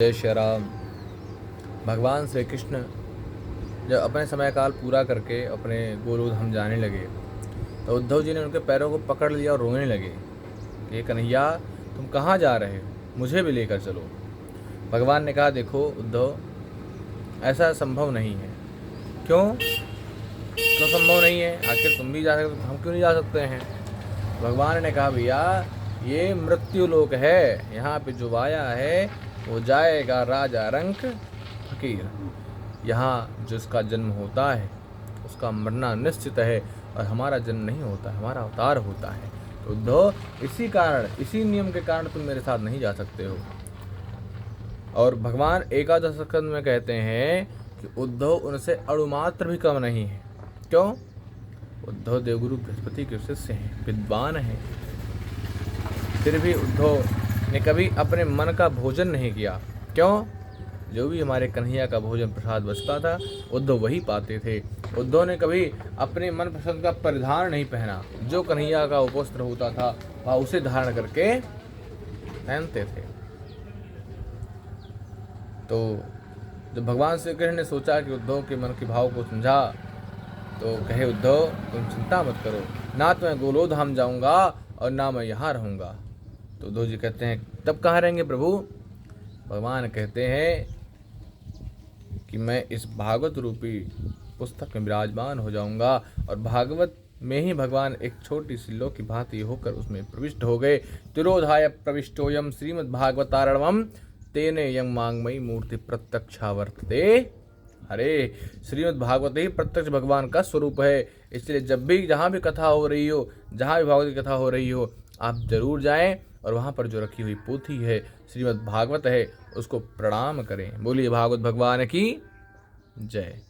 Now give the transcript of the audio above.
जय श्री राम। भगवान श्री कृष्ण जब अपने समय काल पूरा करके अपने गोलोक धाम जाने लगे तो उद्धव जी ने उनके पैरों को पकड़ लिया और रोने लगे कि कन्हैया, तुम कहाँ जा रहे हो, मुझे भी लेकर चलो। भगवान ने कहा, देखो उद्धव, ऐसा संभव नहीं है। क्यों क्यों संभव नहीं है? आखिर तुम भी जा सकते, हम क्यों नहीं जा सकते हैं? भगवान ने कहा, भैया ये मृत्यु लोक है, यहाँ पे जो आया है वो जाएगा राजा रंक फकीर। यहाँ जिसका जन्म होता है उसका मरना निश्चित है, और हमारा जन्म नहीं होता, हमारा अवतार होता है। तो उद्धव, इसी कारण, इसी नियम के कारण तुम मेरे साथ नहीं जा सकते हो। और भगवान एकादश स्कंद में कहते हैं कि उद्धव उनसे अणुमात्र भी कम नहीं है। क्यों? उद्धव देवगुरु बृहस्पति के शिष्य हैं, विद्वान हैं। फिर भी उद्धव ने कभी अपने मन का भोजन नहीं किया। क्यों? जो भी हमारे कन्हैया का भोजन प्रसाद बचता था उद्धव वही पाते थे। उद्धव ने कभी अपने मन पसंद का परिधान नहीं पहना। जो कन्हैया का उपवस्त्र होता था वह उसे धारण करके पहनते थे। तो जब भगवान श्री कृष्ण ने सोचा कि उद्धव के मन के भाव को समझा तो कहे, उद्धव तुम चिंता मत करो, ना तो मैं गोलोक धाम जाऊंगा और ना मैं यहाँ रहूँगा। तो उद्धव जी कहते हैं, तब कहाँ रहेंगे प्रभु? भगवान कहते हैं कि मैं इस भागवत रूपी पुस्तक में विराजमान हो जाऊंगा। और भागवत में ही भगवान एक छोटी सी लोक की भांति होकर उसमें प्रविष्ट हो गए। तिरोधाय प्रविष्टोयम श्रीमद्भागवतारणवम तेने यं मांगमयी मूर्ति प्रत्यक्षावर्तते। अरे, श्रीमद् भागवत ही प्रत्यक्ष भगवान का स्वरूप है। इसलिए जब भी जहाँ भी कथा हो रही हो, जहाँ भी भागवत की कथा हो रही हो, आप जरूर जाएं और वहाँ पर जो रखी हुई पोथी है, श्रीमद् भागवत है, उसको प्रणाम करें। बोलिए भागवत भगवान की जय।